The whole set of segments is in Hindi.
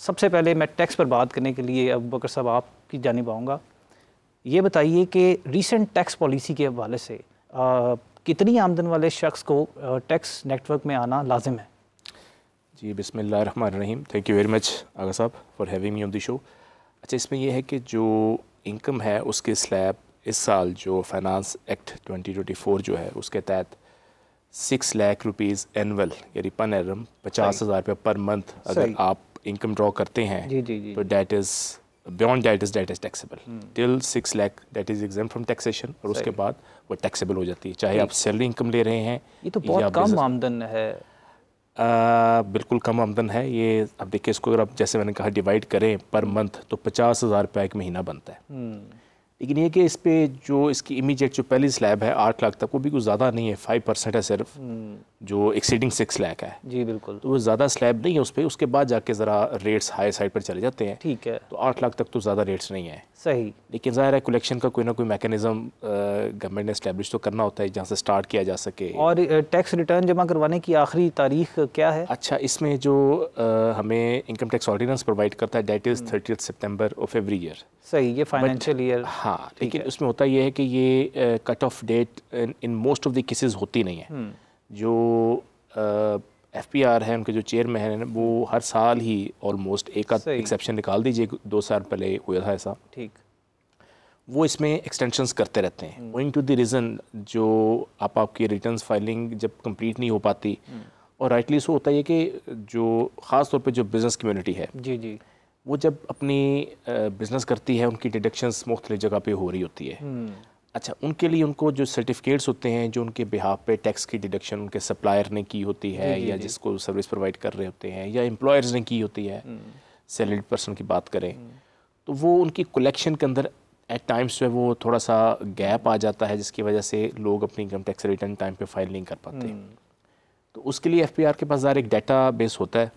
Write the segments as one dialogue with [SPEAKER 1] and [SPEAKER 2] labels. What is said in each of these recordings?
[SPEAKER 1] सबसे पहले मैं टैक्स पर बात करने के लिए अबू बकर साहब आपकी जानिब आऊँगा। ये बताइए कि रीसेंट टैक्स पॉलिसी के हवाले से कितनी आमदन वाले शख्स को टैक्स नेटवर्क में आना लाजिम है?
[SPEAKER 2] जी बिस्मिल्लाहिर्रहमानिर्रहीम। थैंक यू वेरी मच आगा साहब for having me on the show. अच्छा, इसमें यह है कि जो इनकम है उसके स्लैब इस साल जो फाइनेंस एक्ट 2024 जो है उसके तहत 6 लाख रुपीज़ एनुअल यानी पर एनम 50,000 रुपये पर मंथ अगर आप इनकम ड्रॉ करते हैं
[SPEAKER 1] जी।
[SPEAKER 2] तो that is beyond that is taxable till 6 lakh that is exam from taxation और उसके बाद वो टैक्सेबल हो जाती है, चाहे आप सैलरी इनकम ले रहे हैं।
[SPEAKER 1] ये तो बहुत कम आमदन है।
[SPEAKER 2] बिल्कुल कम आमदन है ये। अब देखिए इसको अगर आप जैसे मैंने कहा डिवाइड करें पर मंथ तो 50,000 रुपये एक महीना बनता है। लेकिन ये कि इस पे जो इसकी इमीडिएट जो पहली स्लैब है 8 लाख तक वो भी कुछ ज़्यादा नहीं है, 5% है सिर्फ जो एक्सीडिंग 6 लाख है।
[SPEAKER 1] जी बिल्कुल, तो
[SPEAKER 2] वो ज़्यादा स्लैब नहीं है उस पर। उसके बाद जाके ज़रा रेट्स हाई साइड पर चले जाते हैं।
[SPEAKER 1] ठीक है,
[SPEAKER 2] तो 8 लाख तक तो ज़्यादा रेट्स नहीं है।
[SPEAKER 1] सही।
[SPEAKER 2] लेकिन ज़ाहिर है कलेक्शन का कोई ना कोई मैकेनिज़्म गवर्नमेंट ने इस्टेब्लिश तो करना होता है जहाँ से स्टार्ट किया जा सके।
[SPEAKER 1] और टैक्स रिटर्न जमा करवाने की आखिरी तारीख क्या है?
[SPEAKER 2] अच्छा, इसमें जो हमें इनकम टैक्स ऑर्डिनेंस प्रोवाइड करता है that is 30 September of every year.
[SPEAKER 1] सही, ये फाइनेंशियल ईयर।
[SPEAKER 2] हाँ, लेकिन उसमें होता यह है कि ये cut off date in most of the cases होती नहीं है। जो FPR है उनके जो चेयरमैन हैं वो हर साल ही ऑलमोस्ट एक एक्सेप्शन निकाल दीजिए, 2 साल पहले हुआ था ऐसा,
[SPEAKER 1] ठीक,
[SPEAKER 2] वो इसमें एक्सटेंशंस करते रहते हैं गोइंग टू द रीज़न जो आपकी रिटर्न्स फाइलिंग जब कंप्लीट नहीं हो पाती। और राइटली सो होता है कि जो ख़ास तौर पे जो बिज़नेस कम्युनिटी है
[SPEAKER 1] जी
[SPEAKER 2] वो जब अपनी बिज़नेस करती है उनकी डिडक्शंस मुख्तलिफ जगह पे हो रही होती है। अच्छा, उनके लिए उनको जो सर्टिफिकेट्स होते हैं जो उनके बिहाफ पे टैक्स की डिडक्शन उनके सप्लायर ने की होती है या जिसको सर्विस प्रोवाइड कर रहे होते हैं या एम्प्लॉयर्स ने की होती है, सैलरीड पर्सन की बात करें तो वो उनकी कलेक्शन के अंदर एट टाइम्स जो है वो थोड़ा सा गैप आ जाता है जिसकी वजह से लोग अपनी इनकम टैक्स रिटर्न टाइम पे फाइल नहीं कर पाते। तो उसके लिए FPR के पास ज़ाहिर एक डाटा बेस होता है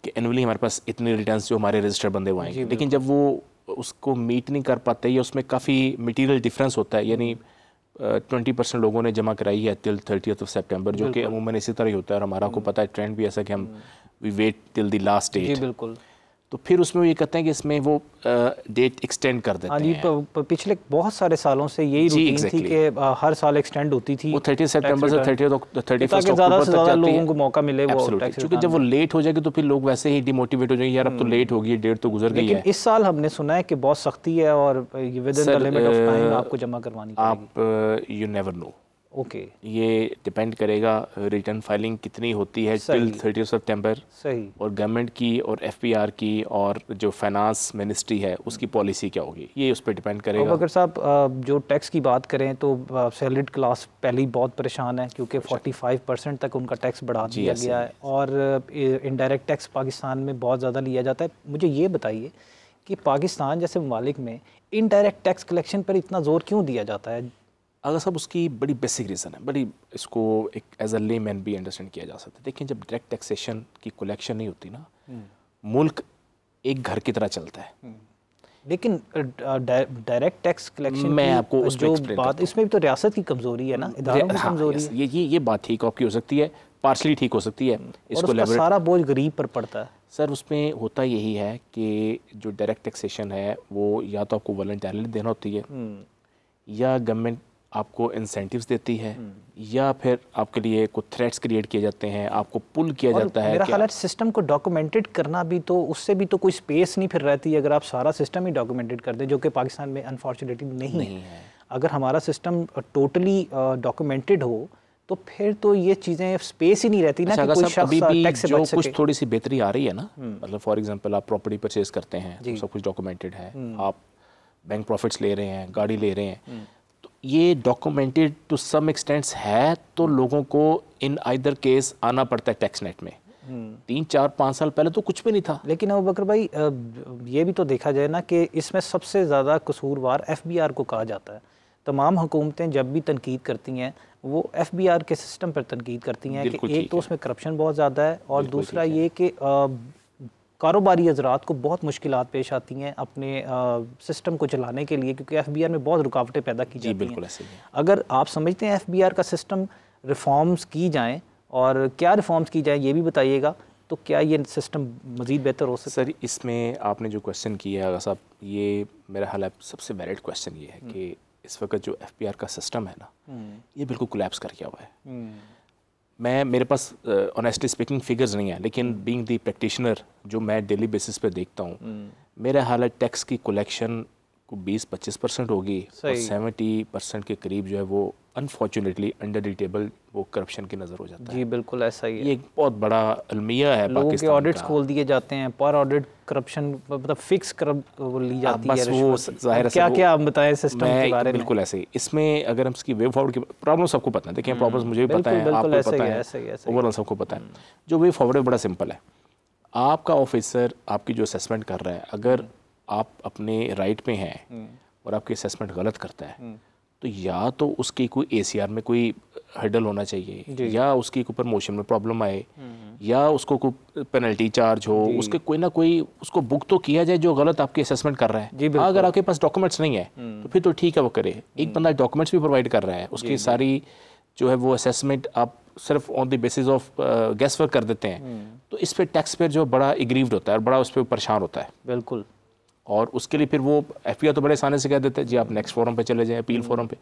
[SPEAKER 2] कि एनुअली हमारे पास इतने रिटर्न्स जो हमारे रजिस्टर बंदे हुए हैं, लेकिन जब वो उसको मीट नहीं कर पाते या उसमें काफ़ी मटेरियल डिफरेंस होता है, यानी 20% लोगों ने जमा कराई है टिल 30 सितंबर, जो कि अमूमन इसी तरह ही होता है और हमारा को पता है ट्रेंड भी ऐसा कि हम we wait till the last date.
[SPEAKER 1] बिल्कुल,
[SPEAKER 2] तो फिर उसमें वो ये कहते हैं कि इसमें वो डेट एक्सटेंड कर देते हैं।
[SPEAKER 1] पिछले बहुत सारे सालों से यही रूटीन थी कि हर साल एक्सटेंड होती थी,
[SPEAKER 2] वो 30 सितंबर से 31
[SPEAKER 1] ताकि ज़्यादा से ज़्यादा लोगों को मौका मिले वो टैक्स।
[SPEAKER 2] क्योंकि जब वो लेट हो जाएगी तो फिर लोग वैसे ही डिमोटिवेट हो जाएंगे, यार अब तो लेट हो गई, डेट तो गुजर गई है।
[SPEAKER 1] इस साल हमने सुना है कि बहुत सख्ती है और with in the limit of time आपको जमा करवानी
[SPEAKER 2] आप यू नेवर नो।
[SPEAKER 1] ओके,
[SPEAKER 2] ये डिपेंड करेगा रिटर्न फाइलिंग कितनी होती है टिल 30 सितंबर,
[SPEAKER 1] सही, और
[SPEAKER 2] गवर्नमेंट की और FPR की और जो फाइनेंस मिनिस्ट्री है उसकी पॉलिसी क्या होगी, ये उस पर डिपेंड करेगा।
[SPEAKER 1] अगर साहब जो टैक्स की बात करें तो सैलरीड क्लास पहले ही बहुत परेशान है क्योंकि 45% तक उनका टैक्स बढ़ा दिया गया है और इनडायरेक्ट टैक्स पाकिस्तान में बहुत ज़्यादा लिया जाता है। मुझे ये बताइए कि पाकिस्तान जैसे ममालिक में इनडायरेक्ट टैक्स कलेक्शन पर इतना ज़ोर क्यों दिया जाता है?
[SPEAKER 2] अगर सब उसकी बड़ी बेसिक रीज़न है, बड़ी इसको एक एज अ लेमैन भी अंडरस्टैंड किया जा सकता है। देखिए, जब डायरेक्ट टैक्सेशन की कलेक्शन नहीं होती ना, मुल्क एक घर की तरह चलता है।
[SPEAKER 1] लेकिन डायरेक्ट टैक्स कलेक्शन
[SPEAKER 2] मैं आपको उस
[SPEAKER 1] जो बात, इसमें भी तो रियासत की कमज़ोरी है ना, इदारों की कमज़ोरी है।
[SPEAKER 2] ये बात ठीक आपकी हो सकती है, पार्शली ठीक हो सकती है।
[SPEAKER 1] इसको सारा बोझ गरीब पर पड़ता है।
[SPEAKER 2] सर, उसमें होता यही है कि जो डायरेक्ट टैक्सेशन है वो या तो आपको वॉलंटरली देना होती है या गवर्नमेंट आपको इंसेंटिव्स देती है या फिर आपके लिए कुछ थ्रेट्स क्रिएट किए जाते हैं, आपको पुल किया जाता है।
[SPEAKER 1] मेरा ख्याल है सिस्टम को डॉक्यूमेंटेड करना भी तो उससे भी तो कोई स्पेस नहीं फिर रहती अगर आप सारा सिस्टम ही डॉक्यूमेंटेड कर दें, जो कि पाकिस्तान में अनफॉर्चुनेटली नहीं है। अगर हमारा सिस्टम टोटली डॉक्यूमेंटेड हो तो फिर तो ये चीज़ें स्पेस ही नहीं रहती ना कि कोई शख्स टैक्स से बच सके।
[SPEAKER 2] कुछ थोड़ी सी बेहतरी आ रही है ना, मतलब फॉर एग्जांपल आप प्रॉपर्टी परचेज करते हैं तो सब कुछ डॉक्यूमेंटेड है, आप बैंक प्रॉफिट्स ले रहे हैं, गाड़ी ले रहे हैं, ये डॉक्यूमेंटेड टू सम एक्सटेंट्स है, तो लोगों को इन आइदर केस आना पड़ता है टैक्स नेट में। 3, 4, 5 साल पहले तो कुछ भी नहीं था।
[SPEAKER 1] लेकिन अबू बकर भाई ये भी तो देखा जाए ना कि इसमें सबसे ज़्यादा कसूरवार FBR को कहा जाता है। तमाम हुकूमतें जब भी तनकीद करती हैं वो FBR के सिस्टम पर तनकीद करती हैं कि एक तो उसमें करप्शन बहुत ज़्यादा है और दूसरा ये कि कारोबारी हजरात को बहुत मुश्किलात पेश आती हैं अपने सिस्टम को चलाने के लिए, क्योंकि FBR में बहुत रुकावटें पैदा की जाती हैं।
[SPEAKER 2] बिल्कुल ऐसे ही।
[SPEAKER 1] अगर आप समझते हैं FBR का सिस्टम रिफॉर्म्स की जाएं और क्या रिफॉर्म्स की जाएं ये भी बताइएगा, तो क्या ये सिस्टम मज़ीद बेहतर हो सकता है?
[SPEAKER 2] सर, इसमें आपने जो क्वेश्चन किया है आगा साहब, ये मेरा ख्याल है सबसे वैलिड क्वेश्चन ये है कि इस वक्त जो FBR का सिस्टम है ना, ये बिल्कुल कोलैप्स कर गया हुआ है। मेरे पास ऑनेस्टली स्पीकिंग फिगर्स नहीं है, लेकिन बीइंग द प्रैक्टिशनर जो मैं डेली बेसिस पे देखता हूँ, मेरा हाल है टैक्स की कलेक्शन को 20-25% होगी और 70% के करीब जो है वो अनफॉर्चुनेटली अंडर द टेबल वो करप्शन की नज़र हो जाता है।
[SPEAKER 1] जी बिल्कुल ऐसा ही है।
[SPEAKER 2] ये एक बहुत बड़ा अलमिया है
[SPEAKER 1] लोगों
[SPEAKER 2] पाकिस्तान
[SPEAKER 1] के ऑडिट्स खोल दिए जाते हैं, पर ऑडिट करप्शन मतलब फिक्स वो ली जाती
[SPEAKER 2] बस
[SPEAKER 1] है।
[SPEAKER 2] वो जाहिर है
[SPEAKER 1] क्या क्या आप बताएं सिस्टम के बारे में?
[SPEAKER 2] बिल्कुल ऐसे ही इसमें अगर हम इसकी वे फॉरवर्ड की प्रॉब्लम सबको पता है, देखिए प्रॉब्लम्स मुझे भी पता है, आपको पता है, ओवरऑल सबको पता है। जो वे फॉरवर्ड बड़ा सिंपल है, आपका ऑफिसर आपकी जो असेसमेंट कर रहा है, अगर आप अपने राइट पे हैं और आपकी असेसमेंट गलत करता है तो या तो उसकी कोई ACR में कोई हर्डल होना चाहिए, या उसकी कोई प्रमोशन में प्रॉब्लम आए, या उसको कोई पेनल्टी चार्ज हो, उसके कोई ना कोई उसको बुक तो किया जाए जो गलत आपकी असेसमेंट कर रहा है। अगर आपके पास डॉक्यूमेंट्स नहीं है तो फिर तो ठीक है वो करे। एक बंदा डॉक्यूमेंट्स भी प्रोवाइड कर रहा है, उसकी सारी जो है वो असेसमेंट आप सिर्फ on the basis of guess work कर देते हैं, तो इस पर टैक्स पेयर जो बड़ा एग्रीव्ड होता है और बड़ा उस पर परेशान होता है।
[SPEAKER 1] बिल्कुल।
[SPEAKER 2] और उसके लिए फिर वो FBR तो बड़े आसानी से कह देते हैं जी आप नेक्स्ट फोरम पे चले जाएं, अपील फोरम पे।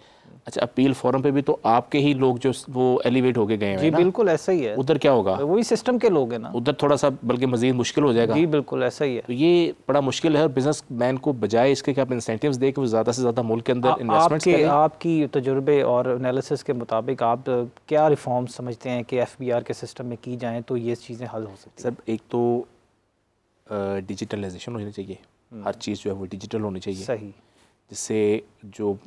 [SPEAKER 2] अच्छा, अपील फोरम पे भी तो आपके ही लोग जो वो एलिवेट होके गए हैं
[SPEAKER 1] जी, बिल्कुल ऐसा ही है।
[SPEAKER 2] उधर क्या होगा,
[SPEAKER 1] वही सिस्टम के लोग हैं ना,
[SPEAKER 2] उधर थोड़ा सा बल्कि मजीद मुश्किल हो जाएगा।
[SPEAKER 1] जी बिल्कुल ऐसा ही है।
[SPEAKER 2] तो ये बड़ा मुश्किल है और बिजनेसमैन को बजाय इसके कि आप इंसेंटिव्स दे के वो ज़्यादा से ज़्यादा मुल्क के अंदर इन्वेस्टमेंट्स करें।
[SPEAKER 1] आपकी तजुर्बे और एनालिसिस के मुताबिक आप क्या रिफॉर्म समझते हैं कि FBR के सिस्टम में की जाएँ तो ये चीज़ें हल हो सकती हैं?
[SPEAKER 2] सर, एक तो डिजिटलाइजेशन होनी चाहिए, हर चीज़ जो है वो डिजिटल होनी चाहिए।
[SPEAKER 1] सही। जिससे
[SPEAKER 2] जो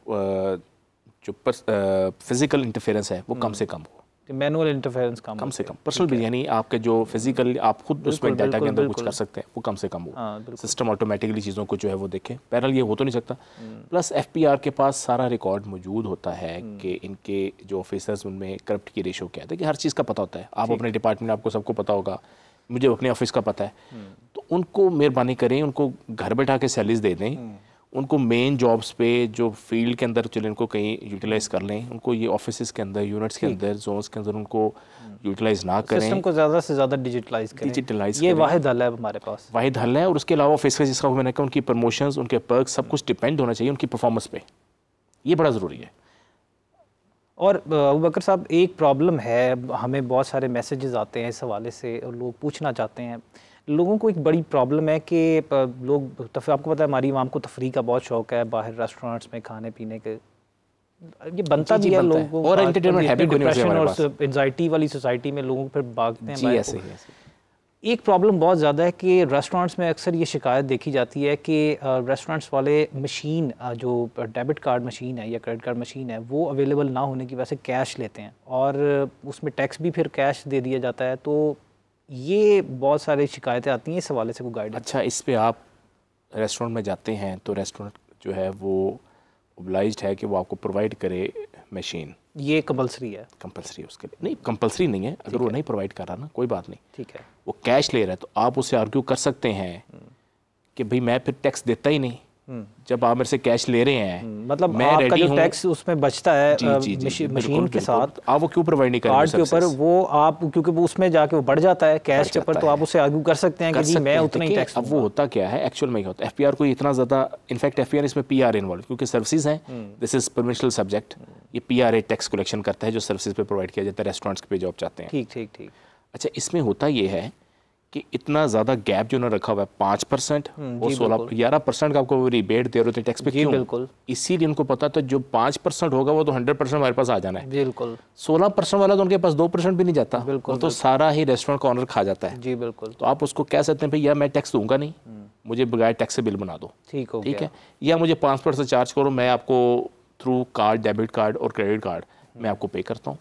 [SPEAKER 2] फिजिकल इंटरफेरेंस है वो कम से कम हो,
[SPEAKER 1] मैनुअल इंटरफेरेंस कम से कम,
[SPEAKER 2] पर्सनल भी, यानी आपके जो फिजिकल आप खुद उसमें डाटा के अंदर कुछ कर सकते हैं वो कम से कम हो। सिस्टम ऑटोमेटिकली चीज़ों को जो है वो देखे, पैरेलल ये हो तो नहीं सकता। प्लस FBR के पास सारा रिकॉर्ड मौजूद होता है कि इनके जो ऑफिसर्स उनमें करप्ट की रेशो क्या है, देखिए हर चीज़ का पता होता है। आप अपने डिपार्टमेंट आपको सबको पता होगा, मुझे अपने ऑफिस का पता है, तो उनको मेहरबानी करें, उनको घर बैठा के सैलरीज दे दें, उनको मेन जॉब्स पे जो फील्ड के अंदर चले उनको कहीं यूटिलाइज कर लें, उनको ये ऑफिस के अंदर, यूनिट्स के अंदर, जोन्स के अंदर उनको यूटिलाइज ना करें,
[SPEAKER 1] सिस्टम को ज़्यादा से ज़्यादा डिजिटलाइज ये वाहिद हल है हमारे पास,
[SPEAKER 2] वाहिद हल है। और उसके अलावा ऑफिस का जिसका मैंने कहा उनकी प्रमोशंस, उनके पर्क्स, सब कुछ डिपेंड होना चाहिए उनकी परफॉर्मेंस पे, ये बड़ा ज़रूरी है।
[SPEAKER 1] और अबू बकर साहब, एक प्रॉब्लम है, हमें बहुत सारे मैसेजेस आते हैं इस हवाले से और लोग पूछना चाहते हैं, लोगों को एक बड़ी प्रॉब्लम है कि लोग आपको पता है हमारी आवाम को तफरीह का बहुत शौक है, बाहर रेस्टोरेंट्स में खाने पीने के, ये बनता भी है लोगों को,
[SPEAKER 2] और एंटरटेनमेंट हैबिट
[SPEAKER 1] डिप्रेशन और एंजाइटी वाली सोसाइटी में लोगों को फिर भागते हैं।
[SPEAKER 2] ऐसे
[SPEAKER 1] एक प्रॉब्लम बहुत ज़्यादा है कि रेस्टोरेंट्स में अक्सर ये शिकायत देखी जाती है कि रेस्टोरेंट्स वाले मशीन, जो डेबिट कार्ड मशीन है या क्रेडिट कार्ड मशीन है, वो अवेलेबल ना होने की वजह से कैश लेते हैं और उसमें टैक्स भी फिर कैश दे दिया जाता है। तो ये बहुत सारी शिकायतें आती हैं, इस हवाले से कोई गाइडेंस?
[SPEAKER 2] अच्छा, इस पे आप रेस्टोरेंट में जाते हैं तो रेस्टोरेंट जो है वो ओब्लाइज्ड है कि वो आपको प्रोवाइड करे मशीन, ये
[SPEAKER 1] कंपलसरी है?
[SPEAKER 2] कंपलसरी उसके लिए नहीं, कंपलसरी नहीं है, अगर वो नहीं प्रोवाइड कर रहा ना कोई बात नहीं,
[SPEAKER 1] ठीक है,
[SPEAKER 2] वो कैश ले रहा है तो आप उससे आर्ग्यू कर सकते हैं कि भाई मैं फिर टैक्स देता ही नहीं, जब आप मेरे से कैश ले रहे हैं,
[SPEAKER 1] मतलब मैं आपका जो टैक्स उसमें बचता है मशीन के साथ,
[SPEAKER 2] आप वो क्यों प्रोवाइड नहीं कर रहे
[SPEAKER 1] कार्ड के ऊपर, वो आप क्योंकि वो उसमें जाके वो बढ़ जाता है कैश के ऊपर, तो आप उससे आर्ग्यू कर सकते हैं कि जी मैं उतना ही टैक्स।
[SPEAKER 2] अब वो होता क्या है एक्चुअल में, क्या होता है FBR को इतना ज़्यादा, इनफैक्ट FBR इसमें PR इन्वॉल्व, क्योंकि सर्विसेज हैं, दिस इज परमिशनल सब्जेक्ट, ये PRA टैक्स कलेक्शन करता है जो सर्विसेज पे प्रोवाइड किया जाता है रेस्टोरेंट्स पे जो आप चाहते हैं।
[SPEAKER 1] ठीक ठीक ठीक।
[SPEAKER 2] अच्छा, इसमें होता ये है कि इतना ज़्यादा गैप जो उन्होंने रखा हुआ है 5% और 11% का आपको रिबेट दे रहे थे टैक्स पे, क्यों?
[SPEAKER 1] बिल्कुल, इसीलिए
[SPEAKER 2] उनको पता था जो 5% होगा वो तो 100% हमारे पास आ जाना है।
[SPEAKER 1] बिल्कुल।
[SPEAKER 2] 16% वाला तो उनके पास 2% भी नहीं जाता,
[SPEAKER 1] बिल्कुल,
[SPEAKER 2] तो सारा ही रेस्टोरेंट का ऑनर खा जाता है।
[SPEAKER 1] जी बिल्कुल।
[SPEAKER 2] तो आप उसको कह सकते हैं भाई या मैं टैक्स दूंगा नहीं, मुझे बगैर टैक्स से बिल बना दो, ठीक है, या मुझे 5% चार्ज करो, मैं आपको थ्रू कार्ड, डेबिट कार्ड और क्रेडिट कार्ड मैं आपको पे करता हूँ।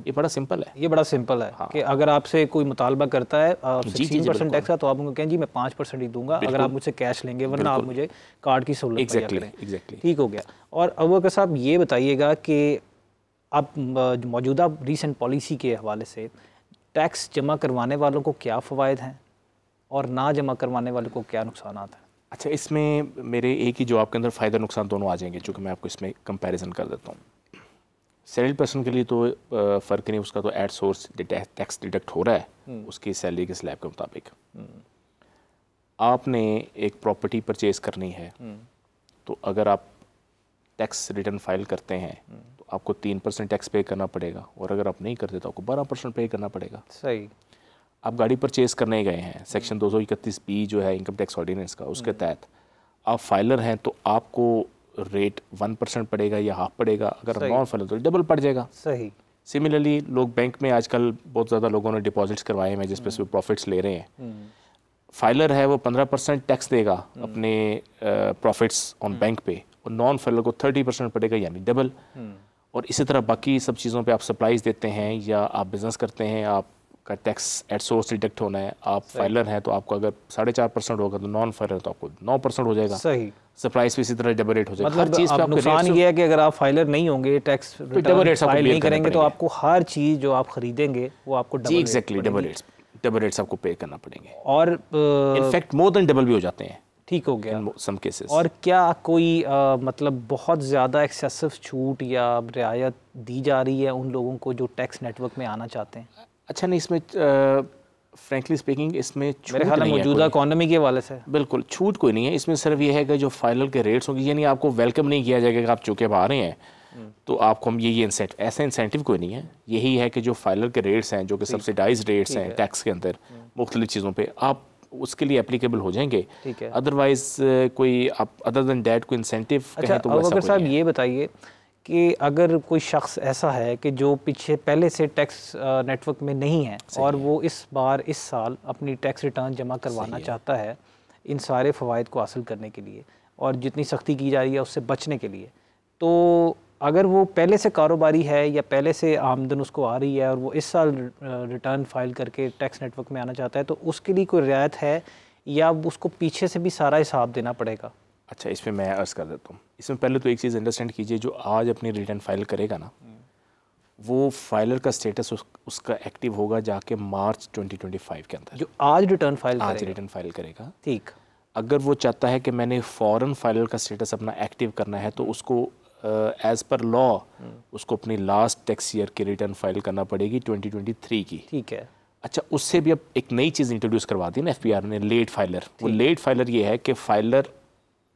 [SPEAKER 2] ये बड़ा सिंपल है,
[SPEAKER 1] ये बड़ा सिंपल है। हाँ। कि अगर आपसे कोई मुतालबा करता है 16% टैक्स का, तो आप उनको कहें जी मैं 5% ही दूंगा अगर आप मुझसे कैश लेंगे, वरना आप मुझे कार्ड की सहूलत
[SPEAKER 2] एग्जैक्टली
[SPEAKER 1] ठीक हो गया। और अबू बकर साहब ये बताइएगा कि आप मौजूदा रीसेंट पॉलिसी के हवाले से टैक्स जमा करवाने वालों को क्या फ़वाइद हैं और ना जमा करवाने वालों को क्या नुकसान हैं?
[SPEAKER 2] अच्छा, इसमें मेरे एक ही जवाब के अंदर फ़ायदा नुकसान दोनों आ जाएंगे, चूँकि मैं आपको इसमें कंपैरिजन कर देता हूँ। सैलरी पर्सन के लिए तो फ़र्क नहीं, उसका तो एट सोर्स टैक्स डिडक्ट हो रहा है उसकी सैलरी के स्लैब के मुताबिक। आपने एक प्रॉपर्टी परचेज़ करनी है तो अगर आप टैक्स रिटर्न फाइल करते हैं तो आपको 3% टैक्स पे करना पड़ेगा, और अगर आप नहीं करते तो आपको 12% पे करना पड़ेगा।
[SPEAKER 1] सही।
[SPEAKER 2] आप गाड़ी परचेज़ करने गए हैं, सेक्शन 231B जो है इनकम टैक्स ऑर्डिनेंस का, उसके तहत आप फाइलर हैं तो आपको रेट 1% पड़ेगा या हाफ पड़ेगा, अगर नॉन फाइलर तो डबल पड़ जाएगा।
[SPEAKER 1] सही।
[SPEAKER 2] सिमिलरली लोग बैंक में आजकल बहुत ज़्यादा लोगों ने डिपॉजिट्स करवाए हैं जिस पे से प्रॉफिट्स ले रहे हैं। फाइलर है वो 15% टैक्स देगा अपने प्रॉफिट्स ऑन बैंक पे, और नॉन फाइलर को 30% पड़ेगा, यानी डबल। और इसी तरह बाकी सब चीज़ों पे आप सप्लाईज देते हैं या आप बिज़नेस करते हैं, आपका टैक्स एट सोर्स डिडक्ट होना है। आप फाइलर हैं तो आपको अगर 4.5% होगा तो नॉन फाइलर तो आपको 9% हो जाएगा।
[SPEAKER 1] सही।
[SPEAKER 2] सप्लाईज पे इसी तरह डबल रेट हो जाएगा।
[SPEAKER 1] मतलब
[SPEAKER 2] हर चीज़ पे
[SPEAKER 1] नुकसान ये है कि अगर आप फाइलर नहीं होंगे, टैक्स रिटर्न फाइल नहीं करेंगे, तो आपको हर चीज़ जो आप खरीदेंगे वो आपको डबल
[SPEAKER 2] एग्जैक्टली डबल रेट्स आपको पे करना पड़ेंगे,
[SPEAKER 1] और
[SPEAKER 2] इनफैक्ट मोर देन डबल भी हो जाते हैं।
[SPEAKER 1] ठीक हो गया
[SPEAKER 2] इन सम केसेस।
[SPEAKER 1] और क्या कोई मतलब बहुत ज़्यादा एक्सेसिव छूट या रियायत दी जा रही है उन लोगों को जो टैक्स नेटवर्क में आना चाहते हैं?
[SPEAKER 2] अच्छा नहीं, इसमें फ्रैंकली स्पीकिंग इसमें छूट
[SPEAKER 1] मेरे ख्याल में मौजूदा इकोनॉमी के हवाले से
[SPEAKER 2] बिल्कुल छूट कोई नहीं है। इसमें सिर्फ ये है कि जो फाइनल के रेट्स होंगे, यानी आपको वेलकम नहीं किया जाएगा कि आप चूके आ रहे हैं तो आपको हम ये इंसेंटिव, ऐसा इंसेंटिव कोई नहीं है। यही है कि जो फाइनल के रेट्स हैं, जो कि सब्सिडाइज रेट्स हैं टैक्स के अंदर मुख्तलिफ चीज़ों पर, आप उसके लिए एप्लीकेबल हो जाएंगे। अदरवाइज कोई आप अदर देन डैट कोई इंसेंटिव कहें तो
[SPEAKER 1] अगर साहब ये बताइए कि अगर कोई शख्स ऐसा है कि जो पीछे पहले से टैक्स नेटवर्क में नहीं है और वो इस साल अपनी टैक्स रिटर्न जमा करवाना चाहता है इन सारे फ़वाइद को हासिल करने के लिए और जितनी सख्ती की जा रही है उससे बचने के लिए, तो अगर वो पहले से कारोबारी है या पहले से आमदन उसको आ रही है और वो इस साल रिटर्न फाइल करके टैक्स नेटवर्क में आना चाहता है, तो उसके लिए कोई रियायत है या उसको पीछे से भी सारा हिसाब देना पड़ेगा?
[SPEAKER 2] अच्छा, इसमें मैं अर्ज़ कर देता हूँ। इसमें पहले तो एक चीज़ अंडरस्टैंड कीजिए, जो आज अपनी रिटर्न फाइल करेगा ना, वो फाइलर का स्टेटस उसका एक्टिव होगा जाके मार्च 2025 के अंदर।
[SPEAKER 1] जो आज रिटर्न फाइल
[SPEAKER 2] करेगा,
[SPEAKER 1] ठीक।
[SPEAKER 2] अगर वो चाहता है कि मैंने फ़ौरन फाइलर का स्टेटस अपना एक्टिव करना है तो उसको एज़ पर लॉ उसको अपनी लास्ट टैक्स ईयर की रिटर्न फाइल करना पड़ेगी 2023 की।
[SPEAKER 1] ठीक है।
[SPEAKER 2] अच्छा, उससे भी अब एक नई चीज़ इंट्रोड्यूस करवा दी ना FPR ने, लेट फाइलर। वो लेट फाइलर ये है कि फाइलर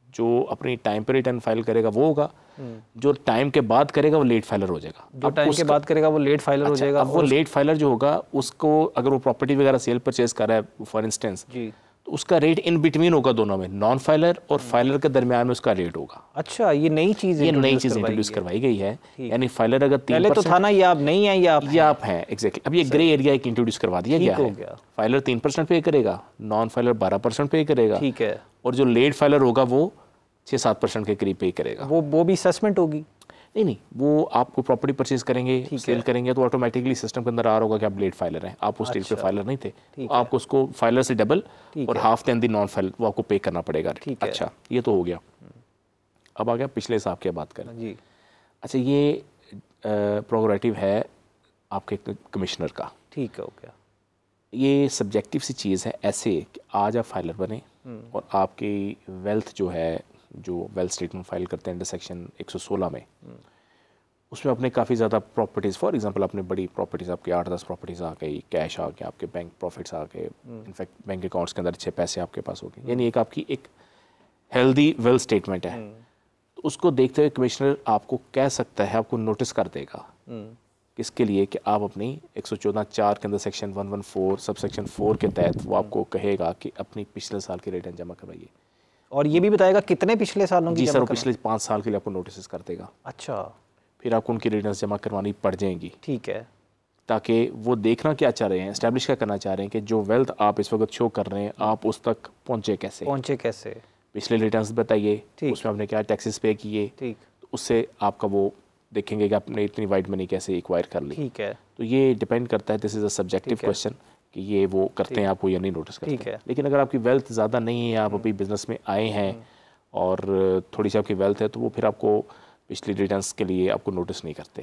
[SPEAKER 2] जो अपनी टाइम पर रिटर्न फाइल करेगा वो होगा, जो टाइम के बाद करेगा वो लेट फाइलर हो जाएगा।
[SPEAKER 1] जो टाइम के बाद करेगा वो लेट फाइलर हो जाएगा।
[SPEAKER 2] अब वो लेट फाइलर जो होगा उसको अगर वो प्रॉपर्टी वगैरह सेल परचेज कर रहा है फॉर इंस्टेंस, तो उसका रेट इन बिटवीन होगा दोनों में, नॉन फाइलर और फाइलर के दरमियान में उसका रेट होगा।
[SPEAKER 1] अच्छा, ये नई चीज़
[SPEAKER 2] इंट्रोड्यूस करवाई गई है। यानी फाइलर अगर 3%
[SPEAKER 1] पहले तो था ना, ये आप नहीं है या आप हैं।
[SPEAKER 2] एग्जैक्टली। अब ये ग्रे एरिया एक इंट्रोड्यूस करवा दिया गया है। फाइलर 3% पे करेगा, नॉन फाइलर 12% पे करेगा।
[SPEAKER 1] ठीक है।
[SPEAKER 2] और जो लेट फाइलर होगा वो 6-7% के करीब पे करेगा।
[SPEAKER 1] वो भी असेसमेंट होगी?
[SPEAKER 2] नहीं, वो आपको प्रॉपर्टी परचेज करेंगे, सेल करेंगे तो ऑटोमेटिकली सिस्टम के अंदर आ रहा होगा कि आप लेट फाइलर हैं। आप उस स्टेज पे फाइलर नहीं थे, तो आपको उसको फाइलर से डबल और half than the non filer वो आपको पे करना पड़ेगा। अच्छा, ये तो हो गया। अब आ गया पिछले हिसाब की बात करें जी। अच्छा, ये प्रोग्रेटिव है आपके कमिश्नर का।
[SPEAKER 1] ठीक हो गया।
[SPEAKER 2] ये सब्जेक्टिव सी चीज़ है, ऐसे कि आज आप फाइलर बने और आपकी वेल्थ जो है, जो वेल्थ स्टेटमेंट फाइल करते हैं अंडर सेक्शन 116 में, उसमें अपने काफ़ी ज़्यादा प्रॉपर्टीज़, फॉर एग्जांपल अपने बड़ी प्रॉपर्टीज़, आपके 8-10 प्रॉपर्टीज़ आ गई, कैश आ गया, आपके बैंक प्रॉफिट्स आ गए, इनफैक्ट बैंक अकाउंट्स के अंदर अच्छे पैसे आपके पास हो गए, यानी एक आपकी एक हेल्दी वेल्थ स्टेटमेंट है। तो उसको देखते हुए कमिश्नर आपको कह सकता है, आपको नोटिस कर देगा किसके लिए, कि आप अपनी 114(4) के अंदर सेक्शन 114 सब सेक्शन 4 के तहत वो आपको कहेगा कि अपनी पिछले साल की रिटर्न जमा करवाइए।
[SPEAKER 1] और ये भी बताएगा कितने पिछले सालों की?
[SPEAKER 2] जी सर, पिछले 5 साल के लिए आपको नोटिस कर देगा।
[SPEAKER 1] अच्छा।
[SPEAKER 2] फिर आपको उनकी रिटर्न जमा करवानी पड़ जाएंगी।
[SPEAKER 1] ठीक है।
[SPEAKER 2] ताकि वो देखना क्या चाह रहे हैं, एस्टैब्लिश क्या करना चाह रहे हैं कि जो वेल्थ आप इस वक्त शो कर रहे हैं आप उस तक पहुँचे कैसे, पिछले रिटर्न्स बताइए, उसमें आपने क्या टैक्सेस पे किए, तो उससे आपका वो देखेंगे कि आपने इतनी वाइड मनी कैसे एक्वायर कर ली।
[SPEAKER 1] ठीक है।
[SPEAKER 2] तो ये डिपेंड करता है, this is a subjective question कि ये वो करते हैं आपको या नहीं नोटिस करते हैं। लेकिन अगर आपकी वेल्थ ज़्यादा नहीं है, आप अभी बिजनेस में आए हैं और थोड़ी सी आपकी वेल्थ है, तो वो फिर आपको पिछली रिटर्न्स के लिए आपको नोटिस नहीं करते।